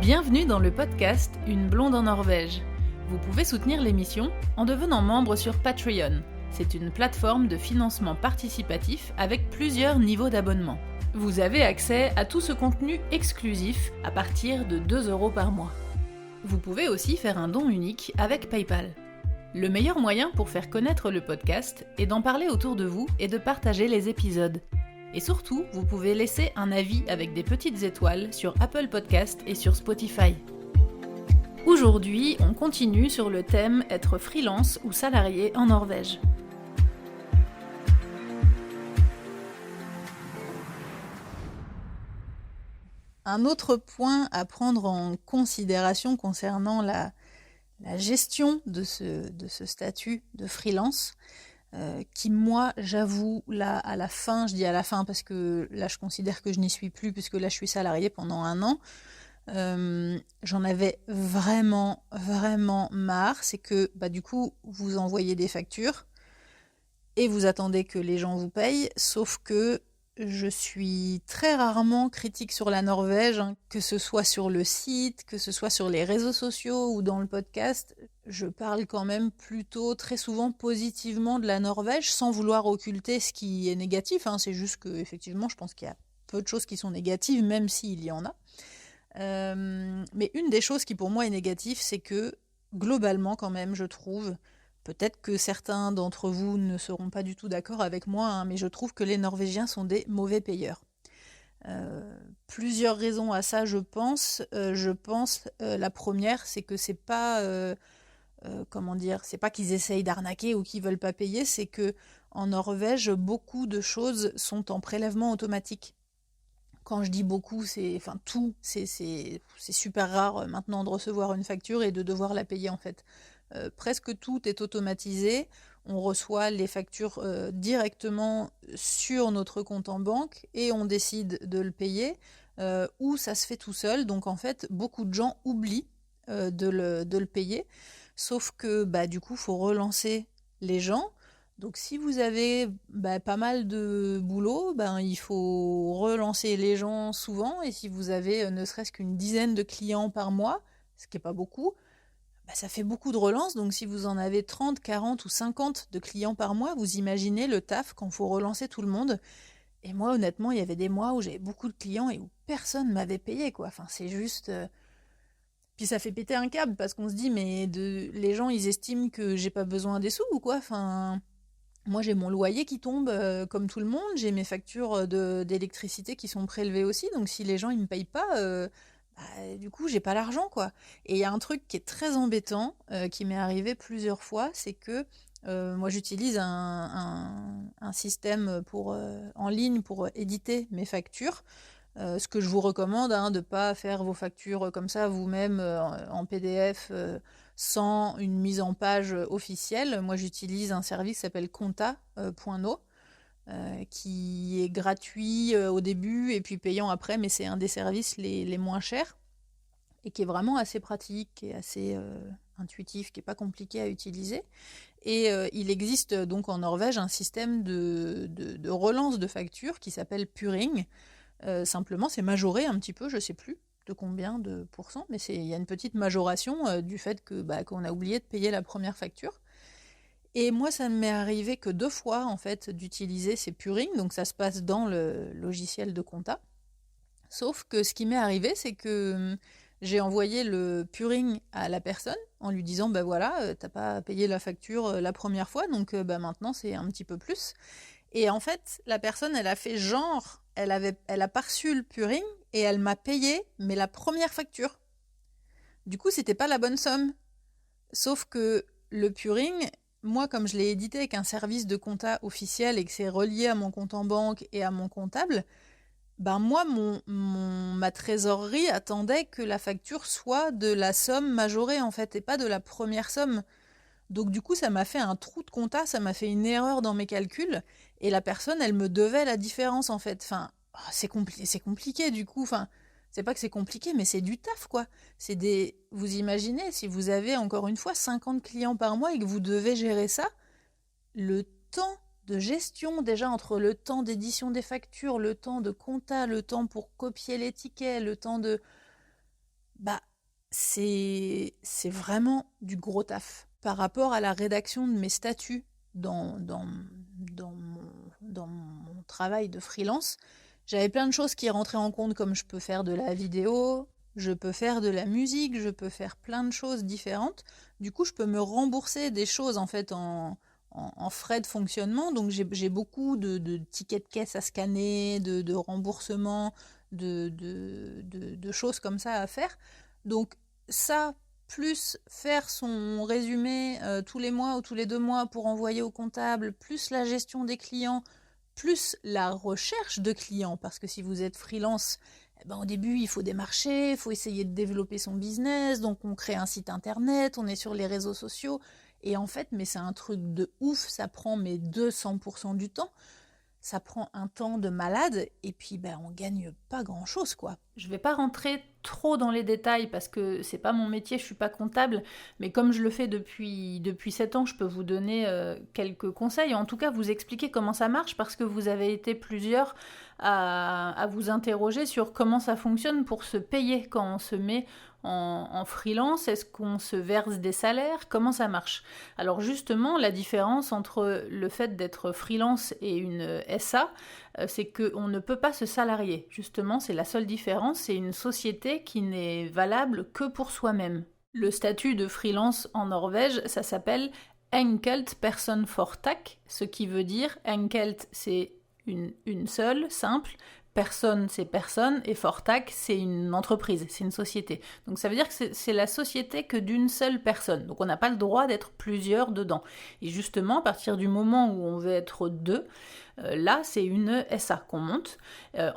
Bienvenue dans le podcast Une blonde en Norvège. Vous pouvez soutenir l'émission en devenant membre sur Patreon. C'est une plateforme de financement participatif avec plusieurs niveaux d'abonnement. Vous avez accès à tout ce contenu exclusif à partir de 2 € par mois. Vous pouvez aussi faire un don unique avec PayPal. Le meilleur moyen pour faire connaître le podcast est d'en parler autour de vous et de partager les épisodes. Et surtout, vous pouvez laisser un avis avec des petites étoiles sur Apple Podcast et sur Spotify. Aujourd'hui, on continue sur le thème être freelance ou salarié en Norvège. Un autre point à prendre en considération concernant la gestion de ce statut de freelance, qui moi j'avoue là à la fin, je dis à la fin parce que là je considère que je n'y suis plus puisque là je suis salariée pendant 1 an, j'en avais vraiment marre. C'est que du coup vous envoyez des factures et vous attendez que les gens vous payent, sauf que je suis très rarement critique sur la Norvège, que ce soit sur le site, que ce soit sur les réseaux sociaux ou dans le podcast. Je parle quand même plutôt très souvent positivement de la Norvège, sans vouloir occulter ce qui est négatif. C'est juste que effectivement, je pense qu'il y a peu de choses qui sont négatives, même s'il y en a. Mais une des choses qui pour moi est négative, c'est que globalement quand même, je trouve, peut-être que certains d'entre vous ne seront pas du tout d'accord avec moi, mais je trouve que les Norvégiens sont des mauvais payeurs. Plusieurs raisons à ça, je pense. La première, c'est que c'est pas, c'est pas qu'ils essayent d'arnaquer ou qu'ils veulent pas payer, c'est que en Norvège, beaucoup de choses sont en prélèvement automatique. Quand je dis beaucoup, c'est super rare maintenant de recevoir une facture et de devoir la payer en fait. Presque tout est automatisé. On reçoit les factures directement sur notre compte en banque et on décide de le payer, ou ça se fait tout seul. Donc en fait, beaucoup de gens oublient de le payer. Sauf que du coup, il faut relancer les gens. Donc si vous avez pas mal de boulot, il faut relancer les gens souvent. Et si vous avez ne serait-ce qu'une dizaine de clients par mois, ce qui n'est pas beaucoup, ça fait beaucoup de relances. Donc si vous en avez 30, 40 ou 50 de clients par mois, vous imaginez le taf quand il faut relancer tout le monde. Et moi, honnêtement, il y avait des mois où j'avais beaucoup de clients et où personne ne m'avait payé, quoi. C'est juste... Puis ça fait péter un câble parce qu'on se dit, mais les gens, ils estiment que j'ai pas besoin des sous ou quoi. Moi, j'ai mon loyer qui tombe comme tout le monde. J'ai mes factures d'électricité qui sont prélevées aussi. Donc si les gens, ils me payent pas... du coup, j'ai pas l'argent, quoi. Et il y a un truc qui est très embêtant, qui m'est arrivé plusieurs fois, c'est que moi, j'utilise un système en ligne pour éditer mes factures. Ce que je vous recommande, de ne pas faire vos factures comme ça vous-même en PDF sans une mise en page officielle. Moi, j'utilise un service qui s'appelle Conta.no. Qui est gratuit au début et puis payant après, mais c'est un des services les moins chers et qui est vraiment assez pratique, qui est assez intuitif, qui n'est pas compliqué à utiliser. Et il existe donc en Norvège un système de relance de factures qui s'appelle Puring. Simplement, c'est majoré un petit peu, je ne sais plus de combien de pourcents, mais il y a une petite majoration du fait qu'on a oublié de payer la première facture. Et moi, ça ne m'est arrivé que 2 fois, en fait, d'utiliser ces Puring. Donc, ça se passe dans le logiciel de compta. Sauf que ce qui m'est arrivé, c'est que j'ai envoyé le Puring à la personne en lui disant, voilà, t'as pas payé la facture la première fois, donc maintenant, c'est un petit peu plus. Et en fait, la personne, elle a fait genre, elle a pas reçu le Puring et elle m'a payé, mais la première facture. Du coup, c'était pas la bonne somme. Sauf que le Puring... Moi, comme je l'ai édité avec un service de compta officiel et que c'est relié à mon compte en banque et à mon comptable, moi, ma trésorerie attendait que la facture soit de la somme majorée, en fait, et pas de la première somme. Donc, du coup, ça m'a fait un trou de compta, ça m'a fait une erreur dans mes calculs, et la personne, elle me devait la différence, en fait. C'est compliqué, du coup. C'est pas que c'est compliqué, mais c'est du taf, quoi. Vous imaginez, si vous avez, encore une fois, 50 clients par mois et que vous devez gérer ça, le temps de gestion, déjà entre le temps d'édition des factures, le temps de compta, le temps pour copier les tickets, le temps de... bah, c'est vraiment du gros taf. Par rapport à la rédaction de mes statuts dans mon travail de freelance, j'avais plein de choses qui rentraient en compte, comme je peux faire de la vidéo, je peux faire de la musique, je peux faire plein de choses différentes. Du coup, je peux me rembourser des choses en fait en frais de fonctionnement. Donc j'ai beaucoup de tickets de caisse à scanner, de remboursements, de choses comme ça à faire. Donc ça, plus faire son résumé tous les mois ou tous les 2 mois pour envoyer au comptable, plus la gestion des clients, plus la recherche de clients, parce que si vous êtes freelance, eh ben, au début, il faut démarcher, il faut essayer de développer son business, donc on crée un site internet, on est sur les réseaux sociaux, et en fait, mais c'est un truc de ouf, ça prend 200% du temps, ça prend un temps de malade, et puis ben, on gagne pas grand-chose, quoi. Je vais pas rentrer trop dans les détails parce que c'est pas mon métier, je suis pas comptable, mais comme je le fais depuis 7 ans, je peux vous donner quelques conseils, en tout cas vous expliquer comment ça marche, parce que vous avez été plusieurs à vous interroger sur comment ça fonctionne pour se payer quand on se met en freelance. Est-ce qu'on se verse des salaires? Comment ça marche? Alors justement, la différence entre le fait d'être freelance et une SA, c'est qu'on ne peut pas se salarier. Justement, c'est la seule différence, c'est une société qui n'est valable que pour soi-même. Le statut de freelance en Norvège, ça s'appelle Enkelt Personforetak, ce qui veut dire, Enkelt c'est une seule, simple, personne c'est personne, et Foretak c'est une entreprise, c'est une société. Donc ça veut dire que c'est la société que d'une seule personne. Donc on n'a pas le droit d'être plusieurs dedans. Et justement, à partir du moment où on veut être deux, là c'est une SA qu'on monte,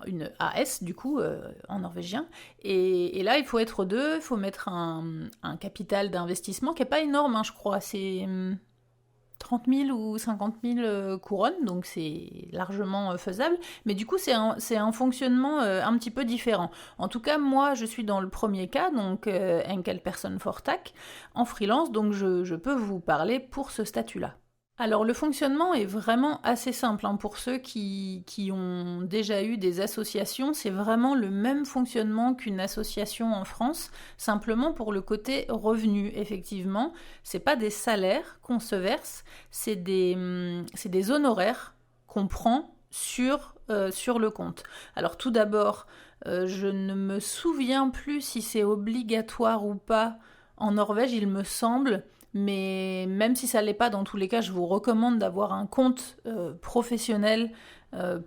une AS du coup en norvégien. Et là il faut être deux, il faut mettre un capital d'investissement qui n'est pas énorme, hein, je crois, c'est 30 000 ou 50 000 couronnes, donc c'est largement faisable. Mais du coup, c'est un fonctionnement un petit peu différent. En tout cas, moi, je suis dans le premier cas, donc Enkel Personforetak, en freelance, donc je peux vous parler pour ce statut-là. Alors le fonctionnement est vraiment assez simple, hein. Pour ceux qui ont déjà eu des associations, c'est vraiment le même fonctionnement qu'une association en France, simplement pour le côté revenu, effectivement. C'est pas des salaires qu'on se verse, c'est des honoraires qu'on prend sur le compte. Alors tout d'abord, je ne me souviens plus si c'est obligatoire ou pas en Norvège, il me semble. Mais même si ça ne l'est pas, dans tous les cas, je vous recommande d'avoir un compte professionnel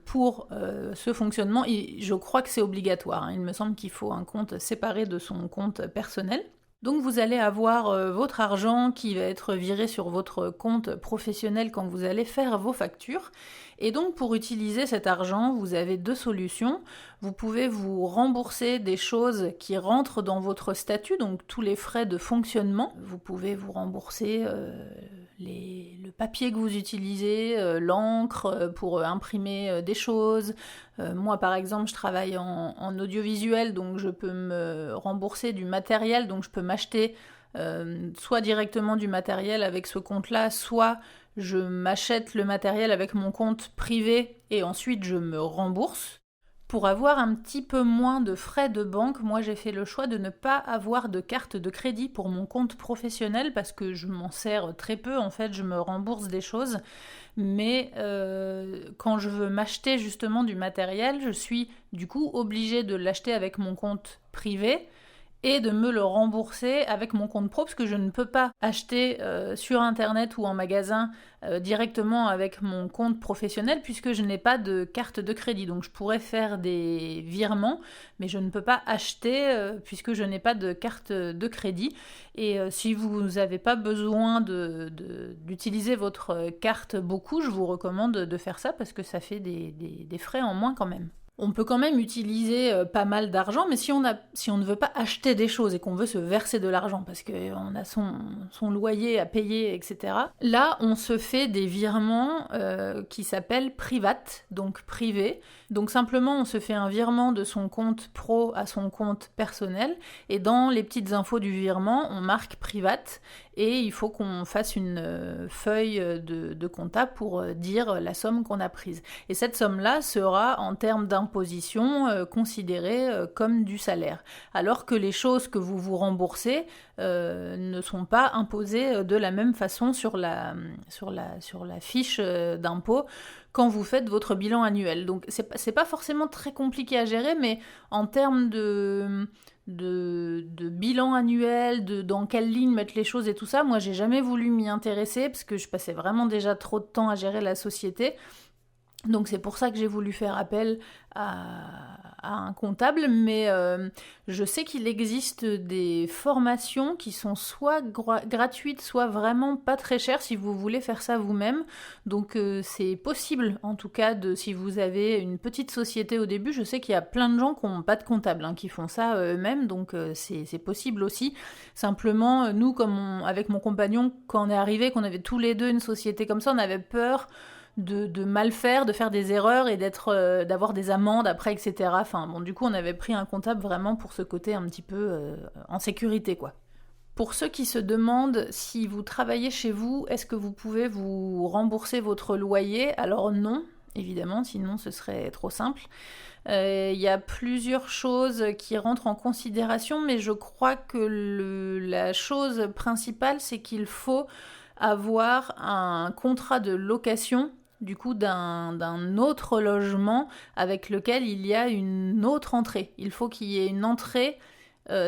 pour ce fonctionnement. Et je crois que c'est obligatoire, hein. Il me semble qu'il faut un compte séparé de son compte personnel. Donc vous allez avoir votre argent qui va être viré sur votre compte professionnel quand vous allez faire vos factures. Et donc pour utiliser cet argent, vous avez deux solutions. Vous pouvez vous rembourser des choses qui rentrent dans votre statut, donc tous les frais de fonctionnement. Vous pouvez vous rembourser le papier que vous utilisez, l'encre pour imprimer des choses. Moi par exemple, je travaille en audiovisuel, donc je peux me rembourser du matériel, donc je peux m'acheter soit directement du matériel avec ce compte-là, soit je m'achète le matériel avec mon compte privé et ensuite je me rembourse. Pour avoir un petit peu moins de frais de banque, moi j'ai fait le choix de ne pas avoir de carte de crédit pour mon compte professionnel parce que je m'en sers très peu, en fait je me rembourse des choses, mais quand je veux m'acheter justement du matériel, je suis du coup obligée de l'acheter avec mon compte privé et de me le rembourser avec mon compte pro, parce que je ne peux pas acheter sur internet ou en magasin directement avec mon compte professionnel, puisque je n'ai pas de carte de crédit. Donc je pourrais faire des virements, mais je ne peux pas acheter puisque je n'ai pas de carte de crédit. Et si vous n'avez pas besoin d'utiliser votre carte beaucoup, je vous recommande de faire ça, parce que ça fait des frais en moins quand même. On peut quand même utiliser pas mal d'argent, mais si on ne veut pas acheter des choses et qu'on veut se verser de l'argent parce qu'on a son loyer à payer, etc., là, on se fait des virements qui s'appellent privat, donc privé. Donc simplement, on se fait un virement de son compte pro à son compte personnel, et dans les petites infos du virement, on marque privat, et il faut qu'on fasse une feuille de compta pour dire la somme qu'on a prise. Et cette somme-là sera, en termes d'imposition, considérée comme du salaire. Alors que les choses que vous vous remboursez ne sont pas imposées de la même façon sur la fiche d'impôt quand vous faites votre bilan annuel. Donc c'est pas forcément très compliqué à gérer, mais en termes de bilan annuel, dans quelle ligne mettre les choses et tout ça, moi j'ai jamais voulu m'y intéresser parce que je passais vraiment déjà trop de temps à gérer la société. Donc c'est pour ça que j'ai voulu faire appel à un comptable, mais je sais qu'il existe des formations qui sont soit gratuites, soit vraiment pas très chères si vous voulez faire ça vous-même. Donc c'est possible, en tout cas, si vous avez une petite société au début. Je sais qu'il y a plein de gens qui n'ont pas de comptable, qui font ça eux-mêmes, donc c'est possible aussi. Simplement, nous, avec mon compagnon, quand on est arrivé, qu'on avait tous les deux une société comme ça, on avait peur de mal faire, de faire des erreurs et d'avoir des amendes après, etc. Enfin, bon, du coup, on avait pris un comptable vraiment pour ce côté un petit peu en sécurité, quoi. Pour ceux qui se demandent si vous travaillez chez vous, est-ce que vous pouvez vous rembourser votre loyer? Alors non, évidemment, sinon ce serait trop simple. Il y a plusieurs choses qui rentrent en considération, mais je crois que la chose principale, c'est qu'il faut avoir un contrat de location du coup d'un autre logement avec lequel il y a une autre entrée. Il faut qu'il y ait une entrée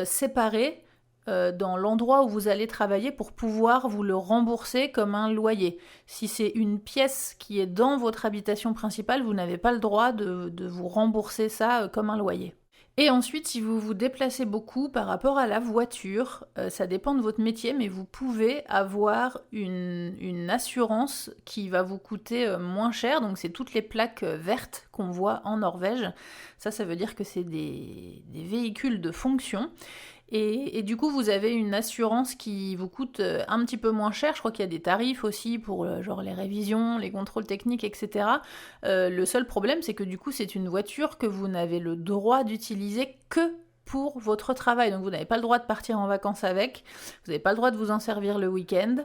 séparée dans l'endroit où vous allez travailler pour pouvoir vous le rembourser comme un loyer. Si c'est une pièce qui est dans votre habitation principale, vous n'avez pas le droit de vous rembourser ça comme un loyer. Et ensuite, si vous vous déplacez beaucoup par rapport à la voiture, ça dépend de votre métier, mais vous pouvez avoir une assurance qui va vous coûter moins cher. Donc c'est toutes les plaques vertes qu'on voit en Norvège. Ça veut dire que c'est des véhicules de fonction. Et du coup, vous avez une assurance qui vous coûte un petit peu moins cher. Je crois qu'il y a des tarifs aussi pour genre les révisions, les contrôles techniques, etc. Le seul problème, c'est que du coup, c'est une voiture que vous n'avez le droit d'utiliser que pour votre travail. Donc vous n'avez pas le droit de partir en vacances avec, vous n'avez pas le droit de vous en servir le week-end.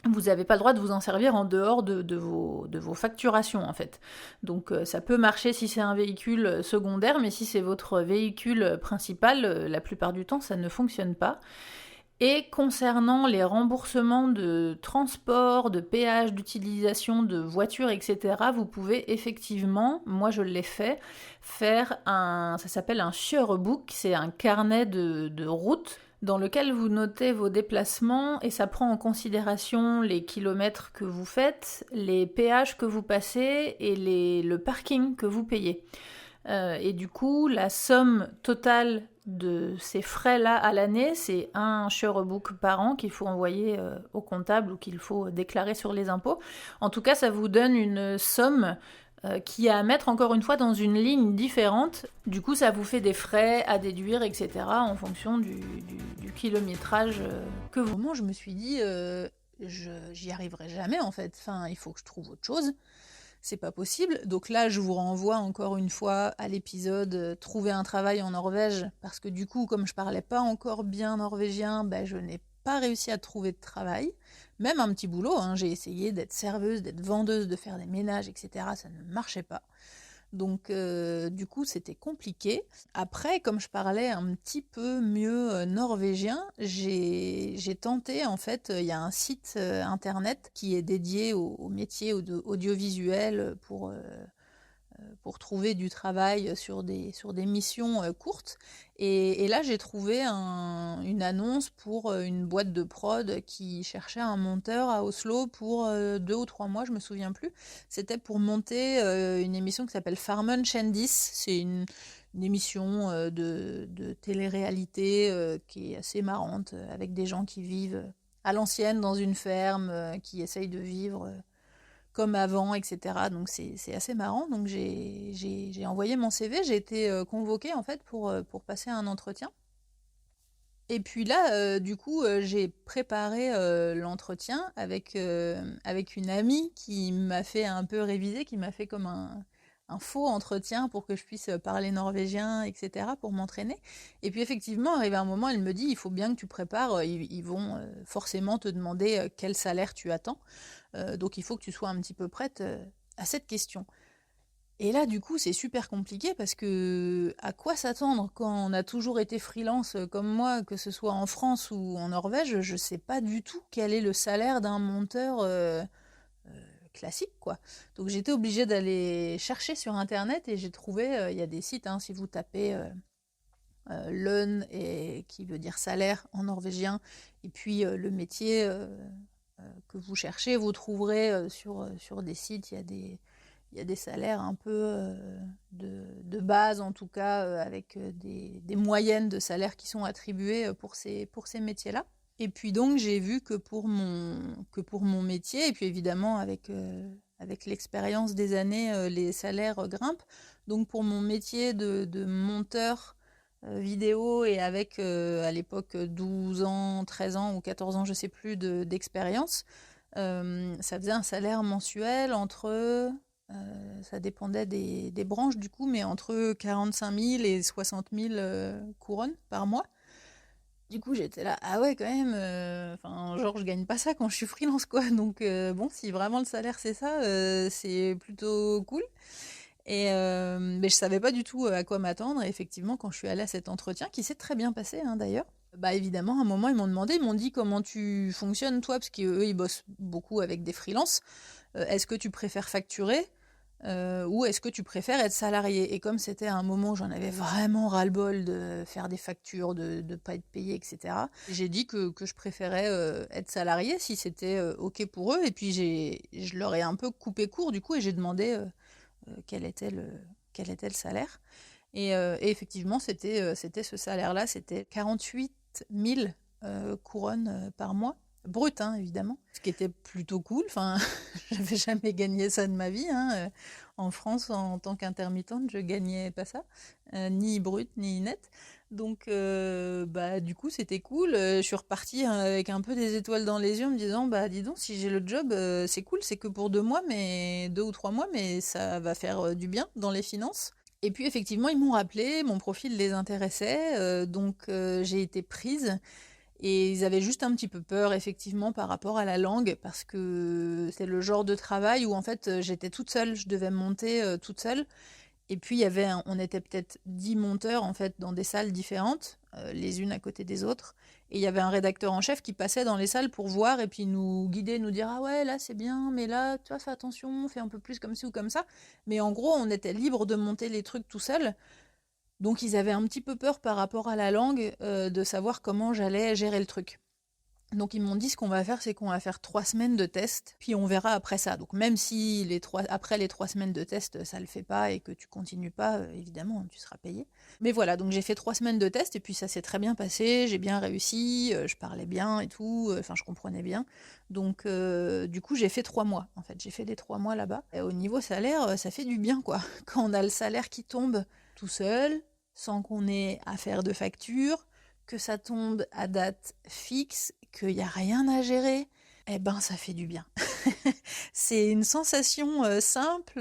Vous n'avez pas le droit de vous en servir en dehors de vos facturations, en fait. Donc ça peut marcher si c'est un véhicule secondaire, mais si c'est votre véhicule principal, la plupart du temps, ça ne fonctionne pas. Et concernant les remboursements de transport, de péage, d'utilisation de voitures, etc., vous pouvez effectivement, moi je l'ai fait, faire ça s'appelle un Kjørebook, c'est un carnet de route dans lequel vous notez vos déplacements et ça prend en considération les kilomètres que vous faites, les péages que vous passez et le parking que vous payez. Et du coup, la somme totale de ces frais-là à l'année, c'est un Kjørebook par an qu'il faut envoyer au comptable ou qu'il faut déclarer sur les impôts. En tout cas, ça vous donne une somme qui est à mettre encore une fois dans une ligne différente. Du coup, ça vous fait des frais à déduire, etc. en fonction du kilométrage que vous... Moi, je me suis dit, j'y arriverai jamais en fait. Enfin, il faut que je trouve autre chose. C'est pas possible. Donc là, je vous renvoie encore une fois à l'épisode Trouver un travail en Norvège, parce que du coup, comme je parlais pas encore bien norvégien, je n'ai pas réussi à trouver de travail. Même un petit boulot, j'ai essayé d'être serveuse, d'être vendeuse, de faire des ménages, etc. Ça ne marchait pas. Donc du coup, c'était compliqué. Après, comme je parlais un petit peu mieux norvégien, j'ai tenté, en fait, il y a un site internet qui est dédié au métier audiovisuel pour trouver du travail sur des missions courtes. Et là, j'ai trouvé une annonce pour une boîte de prod qui cherchait un monteur à Oslo pour 2 ou 3 mois, je me souviens plus. C'était pour monter une émission qui s'appelle Farmen Kjendis. C'est une émission de télé-réalité qui est assez marrante, avec des gens qui vivent à l'ancienne dans une ferme, qui essayent de vivre... comme avant, etc. Donc c'est assez marrant. Donc j'ai envoyé mon CV, j'ai été convoquée en fait pour passer un entretien. Et puis là, du coup, j'ai préparé l'entretien avec une amie qui m'a fait un peu réviser, qui m'a fait comme un faux entretien pour que je puisse parler norvégien, etc., pour m'entraîner. Et puis effectivement, arrivé un moment, elle me dit, il faut bien que tu prépares, ils vont forcément te demander quel salaire tu attends. Donc il faut que tu sois un petit peu prête à cette question. Et là, du coup, c'est super compliqué parce que à quoi s'attendre quand on a toujours été freelance comme moi, que ce soit en France ou en Norvège, je sais pas du tout quel est le salaire d'un monteur classique, quoi. Donc j'étais obligée d'aller chercher sur Internet et j'ai trouvé, il y a des sites, hein, si vous tapez lønn, et qui veut dire salaire en norvégien, et puis le métier que vous cherchez, vous trouverez sur des sites, il y a des salaires un peu de base, en tout cas, avec des moyennes de salaires qui sont attribuées pour ces métiers-là. Et puis donc, j'ai vu que pour mon métier, et puis évidemment avec l'expérience des années, les salaires grimpent. Donc pour mon métier de monteur vidéo, et avec à l'époque 12 ans, 13 ans ou 14 ans, je sais plus, d'expérience, ça faisait un salaire mensuel entre, ça dépendait des branches du coup, mais entre 45 000 et 60 000 couronnes par mois. Du coup, j'étais là, ah ouais, quand même, enfin, genre, je gagne pas ça quand je suis freelance, quoi. Donc, bon, si vraiment le salaire c'est ça, c'est plutôt cool. Mais je savais pas du tout à quoi m'attendre. Et effectivement, quand je suis allée à cet entretien, qui s'est très bien passé, hein, d'ailleurs, bah évidemment, à un moment, ils m'ont dit comment tu fonctionnes, toi, parce qu'eux, ils bossent beaucoup avec des freelances. Est-ce que tu préfères facturer ou est-ce que tu préfères être salarié? Et comme c'était un moment où j'en avais vraiment ras-le-bol de faire des factures, de ne pas être payé, etc., j'ai dit que je préférais être salarié si c'était OK pour eux. Et puis je leur ai un peu coupé court du coup, et j'ai demandé quel était le salaire. Et effectivement, c'était ce salaire-là, c'était 48 000 couronnes par mois. Brut, hein, évidemment, ce qui était plutôt cool. Enfin, j'avais jamais gagné ça de ma vie, hein. En France, en tant qu'intermittente, je gagnais pas ça, ni brut ni net. Donc, bah, du coup, c'était cool. Je suis repartie avec un peu des étoiles dans les yeux, en me disant, bah, dis donc, si j'ai le job, c'est cool, c'est que pour 2 mois, mais 2 ou 3 mois, mais ça va faire du bien dans les finances. Et puis effectivement, ils m'ont rappelé, mon profil les intéressait, donc j'ai été prise. Et ils avaient juste un petit peu peur, effectivement, par rapport à la langue, parce que c'est le genre de travail où, en fait, j'étais toute seule, je devais monter toute seule. Et puis, on était peut-être 10 monteurs, en fait, dans des salles différentes, les unes à côté des autres. Et il y avait un rédacteur en chef qui passait dans les salles pour voir et puis nous guider, nous dire, ah ouais, là c'est bien, mais là, tu vois, fais attention, fais un peu plus comme ci ou comme ça. Mais en gros, on était libre de monter les trucs tout seul. Donc ils avaient un petit peu peur par rapport à la langue, de savoir comment j'allais gérer le truc. Donc ils m'ont dit, ce qu'on va faire, c'est qu'on va faire 3 semaines de test, puis on verra après ça. Donc même si après les 3 semaines de test, ça le fait pas et que tu continues pas, évidemment, tu seras payé. Mais voilà, donc j'ai fait 3 semaines de test et puis ça s'est très bien passé, j'ai bien réussi, je parlais bien et tout, enfin je comprenais bien. Donc du coup j'ai fait 3 mois, en fait, j'ai fait les 3 mois là-bas. Et au niveau salaire, ça fait du bien, quoi. Quand on a le salaire qui tombe tout seul, sans qu'on ait à faire de facture, que ça tombe à date fixe, qu'il n'y a rien à gérer, eh ben ça fait du bien. C'est une sensation simple,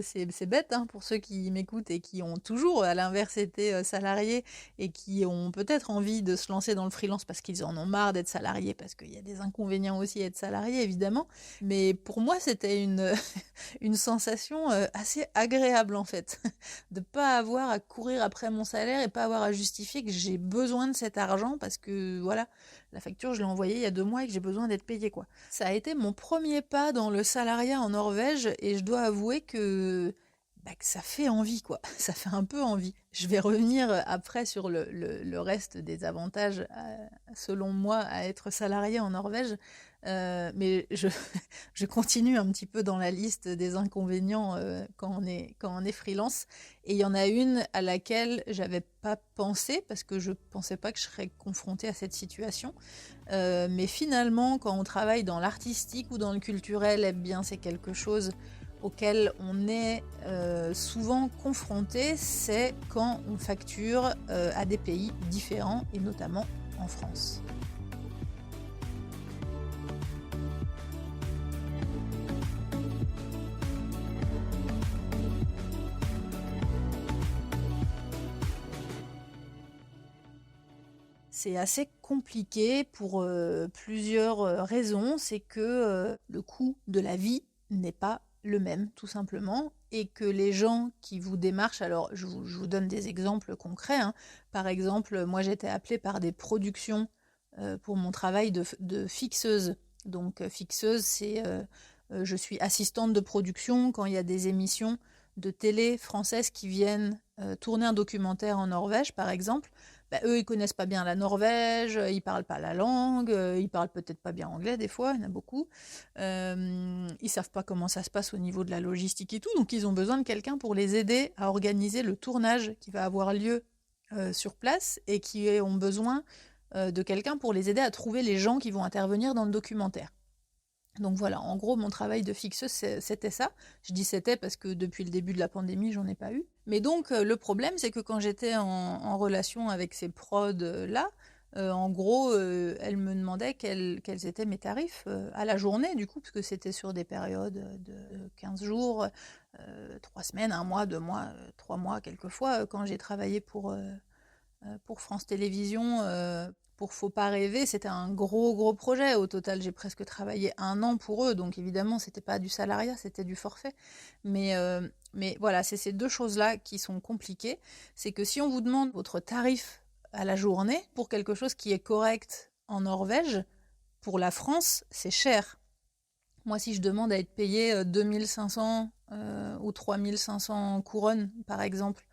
c'est bête, hein, pour ceux qui m'écoutent et qui ont toujours à l'inverse été salariés et qui ont peut-être envie de se lancer dans le freelance parce qu'ils en ont marre d'être salariés, parce qu'il y a des inconvénients aussi à être salarié, évidemment. Mais pour moi, c'était une sensation assez agréable, en fait, de pas avoir à courir après mon salaire et pas avoir à justifier que j'ai besoin de cet argent parce que voilà, la facture je l'ai envoyée il y a 2 mois et que j'ai besoin d'être payée, quoi. Ça a été mon premier pas dans le salariat en Norvège et je dois avouer que ça fait envie, quoi. Ça fait un peu envie. Je vais revenir après sur le reste des avantages, selon moi, à être salarié en Norvège. Mais je continue un petit peu dans la liste des inconvénients quand on est freelance. Et il y en a une à laquelle j'avais pas pensé parce que je pensais pas que je serais confrontée à cette situation. Mais finalement, quand on travaille dans l'artistique ou dans le culturel, eh bien, c'est quelque chose auquel on est souvent confronté, c'est quand on facture à des pays différents et notamment en France. C'est assez compliqué pour plusieurs raisons. C'est que le coût de la vie n'est pas le même, tout simplement, et que les gens qui vous démarchent, alors je vous donne des exemples concrets, hein. Par exemple, moi j'étais appelée par des productions pour mon travail de fixeuse. Donc fixeuse, c'est je suis assistante de production quand il y a des émissions de télé françaises qui viennent tourner un documentaire en Norvège, par exemple. Bah, eux, ils connaissent pas bien la Norvège, ils parlent pas la langue, ils parlent peut-être pas bien anglais des fois, il y en a beaucoup. Ils savent pas comment ça se passe au niveau de la logistique et tout, donc ils ont besoin de quelqu'un pour les aider à organiser le tournage qui va avoir lieu sur place et qui ont besoin de quelqu'un pour les aider à trouver les gens qui vont intervenir dans le documentaire. Donc voilà, en gros, mon travail de fixeuse, c'était ça. Je dis c'était parce que depuis le début de la pandémie, j'en ai pas eu. Mais donc, le problème, c'est que quand j'étais en relation avec ces prods-là, en gros, elles me demandaient quels étaient mes tarifs à la journée, du coup, parce que c'était sur des périodes de 15 jours, 3 semaines, 1 mois, 2 mois, 3 mois, quelquefois, quand j'ai travaillé pour France Télévisions, pour Faut pas rêver, c'était un gros projet. Au total, j'ai presque travaillé 1 an pour eux, donc évidemment, c'était pas du salariat, c'était du forfait. Mais voilà, c'est ces 2 choses-là qui sont compliquées. C'est que si on vous demande votre tarif à la journée pour quelque chose qui est correct en Norvège, pour la France, c'est cher. Moi, si je demande à être payé 2500 ou 3500 couronnes, par exemple,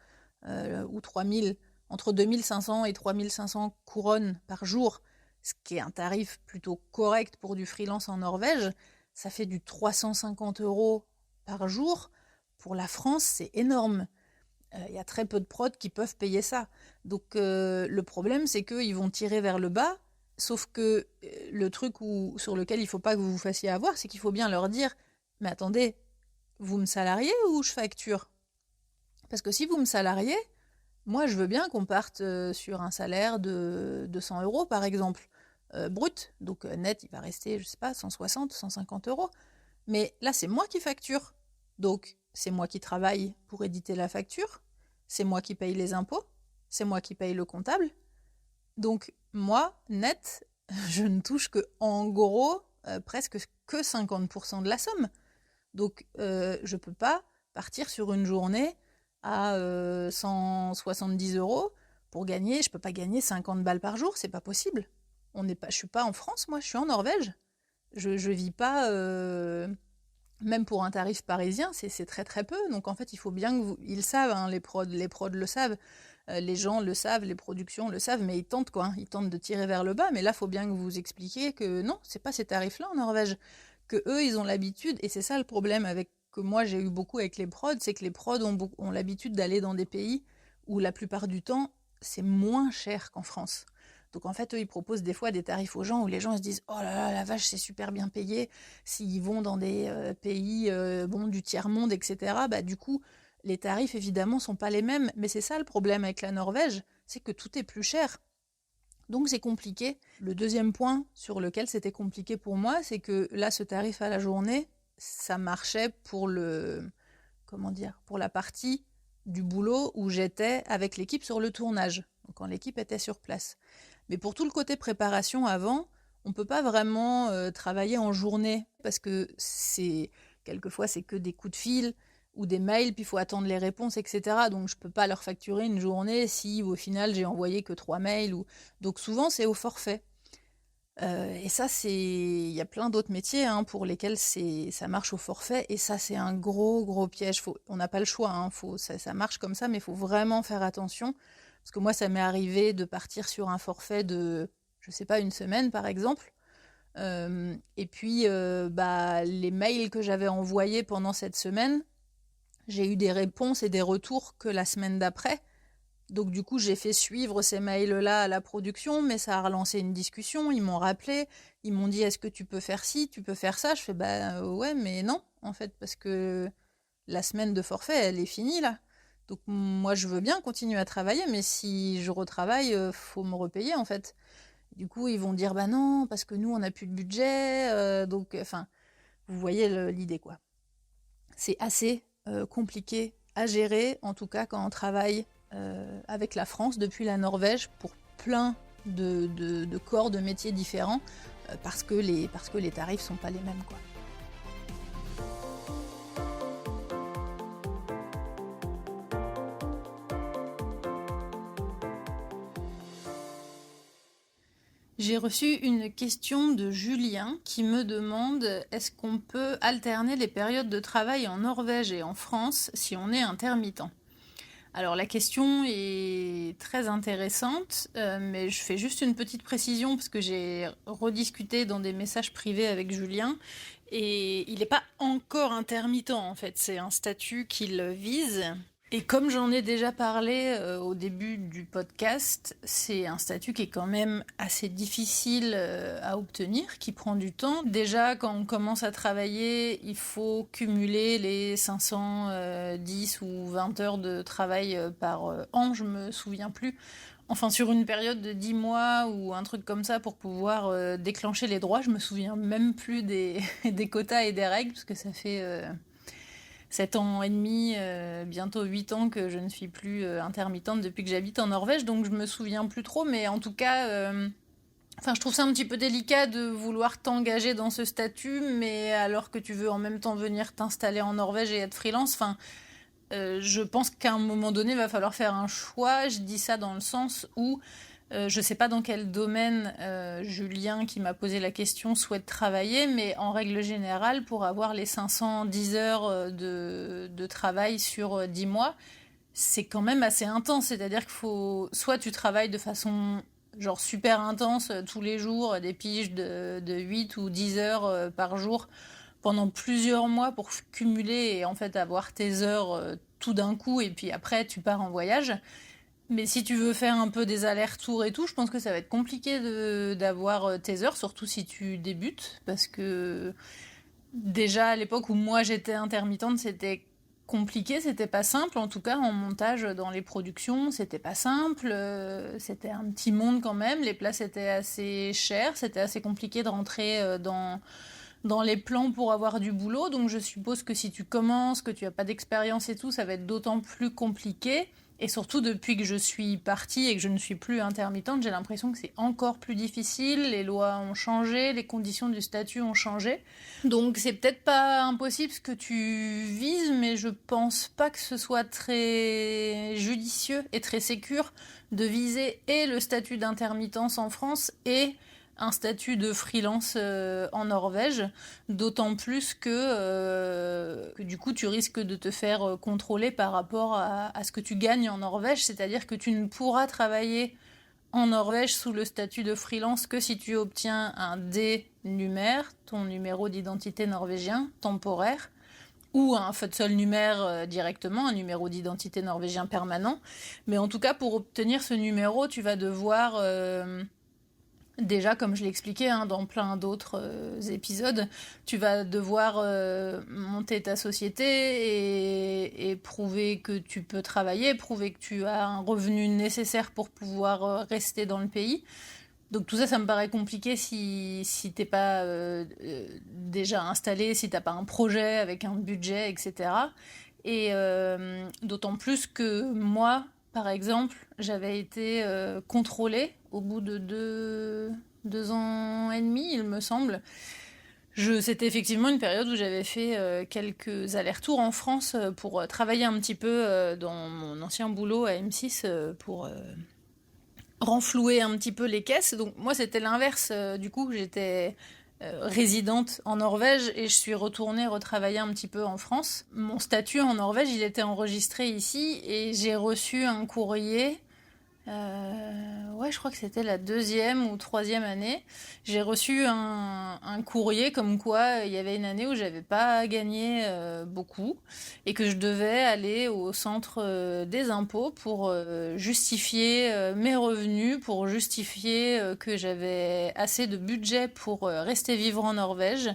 ou 3000, entre 2500 et 3500 couronnes par jour, ce qui est un tarif plutôt correct pour du freelance en Norvège, ça fait du 350 € par jour. Pour la France, c'est énorme. Il y a très peu de prods qui peuvent payer ça. Donc le problème, c'est qu'ils vont tirer vers le bas, sauf que le truc sur lequel il ne faut pas que vous vous fassiez avoir, c'est qu'il faut bien leur dire, mais attendez, vous me salariez ou je facture? Parce que si vous me salariez, moi, je veux bien qu'on parte sur un salaire de 200 € par exemple, brut. Donc net, il va rester, je sais pas, 160, 150 €. Mais là, c'est moi qui facture. Donc, c'est moi qui travaille pour éditer la facture. C'est moi qui paye les impôts. C'est moi qui paye le comptable. Donc, moi, net, je ne touche que, en gros, presque que 50% de la somme. Donc, je peux pas partir sur une journée à 170 € pour gagner. Je peux pas gagner 50 balles par jour, c'est pas possible. Je suis pas en France, moi, je suis en Norvège. Je vis pas, même pour un tarif parisien, c'est très peu. Donc en fait, il faut bien que ils savent, hein, les prods le savent, les gens le savent, les productions le savent, mais ils tentent quoi, hein. Ils tentent de tirer vers le bas. Mais là, il faut bien que vous expliquiez que non, c'est pas ces tarifs-là en Norvège, que eux, ils ont l'habitude. Et c'est ça le problème que moi j'ai eu beaucoup avec les prods, c'est que les prods ont l'habitude d'aller dans des pays où la plupart du temps c'est moins cher qu'en France. Donc en fait, eux, ils proposent des fois des tarifs aux gens où les gens se disent « Oh là là, la vache, c'est super bien payé ». S'ils vont dans des pays du tiers-monde, etc., bah, du coup, les tarifs, évidemment, sont pas les mêmes. Mais c'est ça le problème avec la Norvège, c'est que tout est plus cher. Donc c'est compliqué. Le deuxième point sur lequel c'était compliqué pour moi, c'est que là, ce tarif à la journée, ça marchait pour pour la partie du boulot où j'étais avec l'équipe sur le tournage, donc quand l'équipe était sur place. Mais pour tout le côté préparation avant, on ne peut pas vraiment travailler en journée parce que quelquefois c'est que des coups de fil ou des mails, puis il faut attendre les réponses, etc. Donc je ne peux pas leur facturer une journée si au final j'ai envoyé que 3 mails. Donc souvent c'est au forfait. Et ça, il y a plein d'autres métiers hein, pour lesquels ça marche au forfait. Et ça, c'est un gros piège. On n'a pas le choix. Hein, ça marche comme ça, mais il faut vraiment faire attention. Parce que moi, ça m'est arrivé de partir sur un forfait de, je sais pas, 1 semaine, par exemple. Et puis, les mails que j'avais envoyés pendant cette semaine, j'ai eu des réponses et des retours que la semaine d'après. Donc du coup, j'ai fait suivre ces mails-là à la production, mais ça a relancé une discussion. Ils m'ont rappelé, ils m'ont dit est-ce que tu peux faire ci, tu peux faire ça. Je fais ouais, mais non, en fait, parce que la semaine de forfait, elle est finie là. Donc moi, je veux bien continuer à travailler, mais si je retravaille, faut me repayer en fait. Du coup, ils vont dire bah non, parce que nous, on n'a plus de budget. Donc, enfin, vous voyez l'idée quoi. C'est assez compliqué à gérer, en tout cas quand on travaille avec la France depuis la Norvège pour plein de corps de métiers différents parce que les tarifs sont pas les mêmes, quoi. J'ai reçu une question de Julien qui me demande est-ce qu'on peut alterner les périodes de travail en Norvège et en France si on est intermittent? Alors la question est très intéressante, mais je fais juste une petite précision parce que j'ai rediscuté dans des messages privés avec Julien et il n'est pas encore intermittent en fait, c'est un statut qu'il vise. Et comme j'en ai déjà parlé au début du podcast, c'est un statut qui est quand même assez difficile à obtenir, qui prend du temps. Déjà, quand on commence à travailler, il faut cumuler les 510 ou 20 heures de travail par an, je me souviens plus. Enfin, sur une période de 10 mois ou un truc comme ça pour pouvoir déclencher les droits, je me souviens même plus des quotas et des règles, parce que ça fait 7 ans et demi, bientôt 8 ans que je ne suis plus intermittente depuis que j'habite en Norvège, donc je me souviens plus trop, mais en tout cas, je trouve ça un petit peu délicat de vouloir t'engager dans ce statut, mais alors que tu veux en même temps venir t'installer en Norvège et être freelance, je pense qu'à un moment donné, il va falloir faire un choix. Je dis ça dans le sens où je ne sais pas dans quel domaine Julien, qui m'a posé la question, souhaite travailler, mais en règle générale, pour avoir les 510 heures de travail sur 10 mois, c'est quand même assez intense. C'est-à-dire qu'il faut... Soit tu travailles de façon genre super intense tous les jours, des piges de 8 ou 10 heures par jour pendant plusieurs mois pour cumuler et en fait avoir tes heures tout d'un coup, et puis après tu pars en voyage. Mais si tu veux faire un peu des allers-retours et tout, je pense que ça va être compliqué d'avoir tes heures, surtout si tu débutes, parce que déjà à l'époque où moi j'étais intermittente, c'était compliqué, c'était pas simple, en tout cas en montage dans les productions, c'était pas simple, c'était un petit monde quand même, les places étaient assez chères, c'était assez compliqué de rentrer dans les plans pour avoir du boulot, donc je suppose que si tu commences, que tu n'as pas d'expérience et tout, ça va être d'autant plus compliqué. Et surtout, depuis que je suis partie et que je ne suis plus intermittente, j'ai l'impression que c'est encore plus difficile. Les lois ont changé, les conditions du statut ont changé. Donc c'est peut-être pas impossible ce que tu vises, mais je pense pas que ce soit très judicieux et très sécure de viser et le statut d'intermittence en France et un statut de freelance en Norvège, d'autant plus que du coup tu risques de te faire contrôler par rapport à ce que tu gagnes en Norvège, c'est-à-dire que tu ne pourras travailler en Norvège sous le statut de freelance que si tu obtiens un D-numéro, ton numéro d'identité norvégien temporaire, ou un Fødselsnummer directement, un numéro d'identité norvégien permanent. Mais en tout cas, pour obtenir ce numéro, tu vas devoir... Déjà, comme je l'ai expliqué dans plein d'autres épisodes, tu vas devoir monter ta société et prouver que tu peux travailler, prouver que tu as un revenu nécessaire pour pouvoir rester dans le pays. Donc tout ça, ça me paraît compliqué si t'es pas déjà installé, si t'as pas un projet avec un budget, etc. Et d'autant plus que moi, par exemple, j'avais été contrôlée au bout de deux ans et demi, il me semble. C'était effectivement une période où j'avais fait quelques allers-retours en France pour travailler un petit peu dans mon ancien boulot à M6 pour renflouer un petit peu les caisses. Donc moi, c'était l'inverse. Du coup, j'étais résidente en Norvège et je suis retournée retravailler un petit peu en France. Mon statut en Norvège, il était enregistré ici et j'ai reçu un courrier. Je crois que c'était la 2e ou 3e année. J'ai reçu un courrier comme quoi il y avait une année où j'avais pas gagné beaucoup et que je devais aller au centre des impôts pour justifier mes revenus, pour justifier que j'avais assez de budget pour rester vivre en Norvège.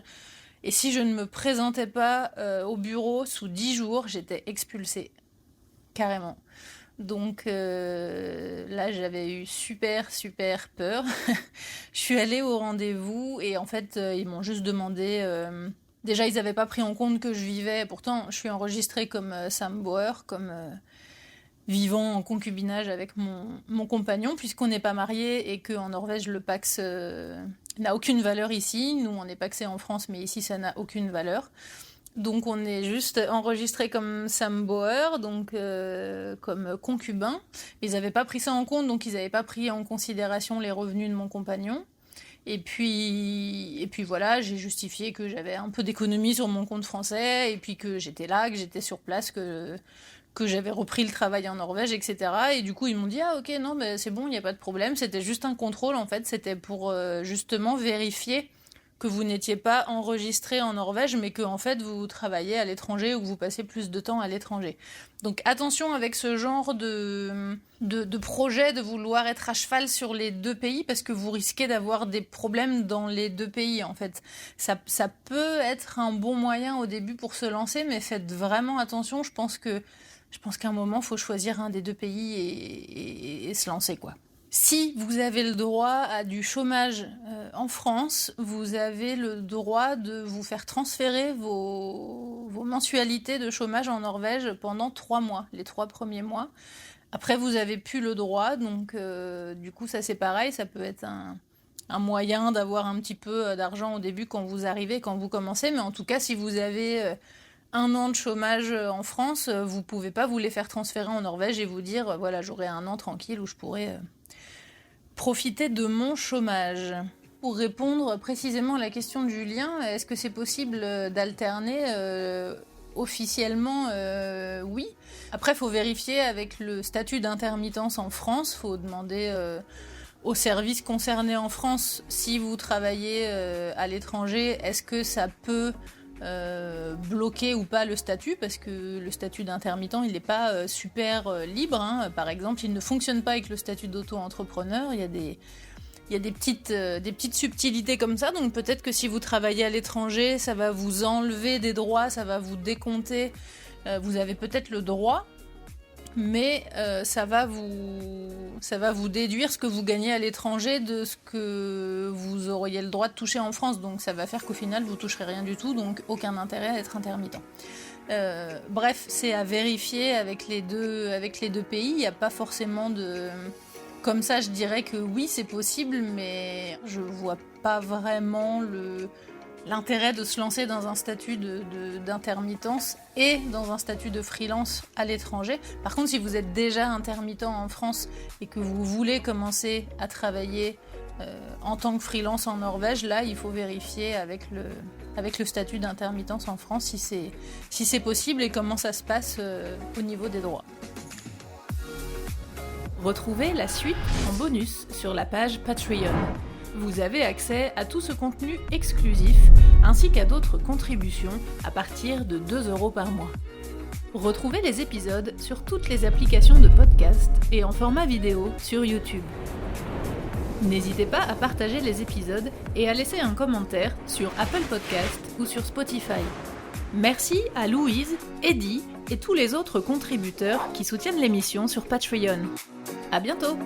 Et si je ne me présentais pas au bureau sous 10 jours, j'étais expulsée. Carrément. Donc là, j'avais eu super peur. Je suis allée au rendez-vous et en fait, ils m'ont juste demandé... déjà, ils n'avaient pas pris en compte que je vivais... Pourtant, je suis enregistrée comme Sam Bauer, comme vivant en concubinage avec mon compagnon, puisqu'on n'est pas mariés et qu'en Norvège, le Pacs n'a aucune valeur ici. Nous, on est pacsés en France, mais ici, ça n'a aucune valeur. Donc on est juste enregistré comme samboer, donc comme concubin. Ils n'avaient pas pris ça en compte, donc ils n'avaient pas pris en considération les revenus de mon compagnon. Et puis voilà, j'ai justifié que j'avais un peu d'économie sur mon compte français, et puis que j'étais là, que j'étais sur place, que j'avais repris le travail en Norvège, etc. Et du coup, ils m'ont dit « Ah ok, non, mais c'est bon, il n'y a pas de problème. » C'était juste un contrôle, en fait. C'était pour justement vérifier que vous n'étiez pas enregistré en Norvège, mais que en fait vous travaillez à l'étranger ou que vous passez plus de temps à l'étranger. Donc attention avec ce genre de projet de vouloir être à cheval sur les deux pays, parce que vous risquez d'avoir des problèmes dans les deux pays en fait. Ça peut être un bon moyen au début pour se lancer, mais faites vraiment attention. Je pense qu'à un moment, il faut choisir un des deux pays et se lancer, quoi. Si vous avez le droit à du chômage en France, vous avez le droit de vous faire transférer vos mensualités de chômage en Norvège pendant 3 mois, les 3 premiers mois. Après, vous n'avez plus le droit, donc du coup, ça c'est pareil, ça peut être un moyen d'avoir un petit peu d'argent au début quand vous arrivez, quand vous commencez, mais en tout cas, si vous avez 1 an de chômage en France, vous ne pouvez pas vous les faire transférer en Norvège et vous dire, voilà, j'aurai 1 an tranquille où je pourrai profiter de mon chômage. Pour répondre précisément à la question de Julien, est-ce que c'est possible d'alterner officiellement, oui. Après, il faut vérifier avec le statut d'intermittence en France. Il faut demander aux services concernés en France, si vous travaillez à l'étranger, est-ce que ça peut bloquer ou pas le statut, parce que le statut d'intermittent il n'est pas super libre, hein. Par exemple, il ne fonctionne pas avec le statut d'auto-entrepreneur. Il y a des petites subtilités comme ça, donc peut-être que si vous travaillez à l'étranger, ça va vous enlever des droits, ça va vous décompter. Vous avez peut-être le droit, mais ça va vous déduire ce que vous gagnez à l'étranger de ce que vous auriez le droit de toucher en France. Donc ça va faire qu'au final, vous toucherez rien du tout, donc aucun intérêt à être intermittent. Bref, c'est à vérifier avec les deux pays. Il n'y a pas forcément de... Comme ça, je dirais que oui, c'est possible, mais je vois pas vraiment l'intérêt de se lancer dans un statut d'intermittence et dans un statut de freelance à l'étranger. Par contre, si vous êtes déjà intermittent en France et que vous voulez commencer à travailler en tant que freelance en Norvège, là, il faut vérifier avec le statut d'intermittence en France si c'est possible et comment ça se passe au niveau des droits. Retrouvez la suite en bonus sur la page Patreon. Vous avez accès à tout ce contenu exclusif, ainsi qu'à d'autres contributions à partir de 2 € par mois. Retrouvez les épisodes sur toutes les applications de podcast et en format vidéo sur YouTube. N'hésitez pas à partager les épisodes et à laisser un commentaire sur Apple Podcast ou sur Spotify. Merci à Louise, Eddie et tous les autres contributeurs qui soutiennent l'émission sur Patreon. À bientôt!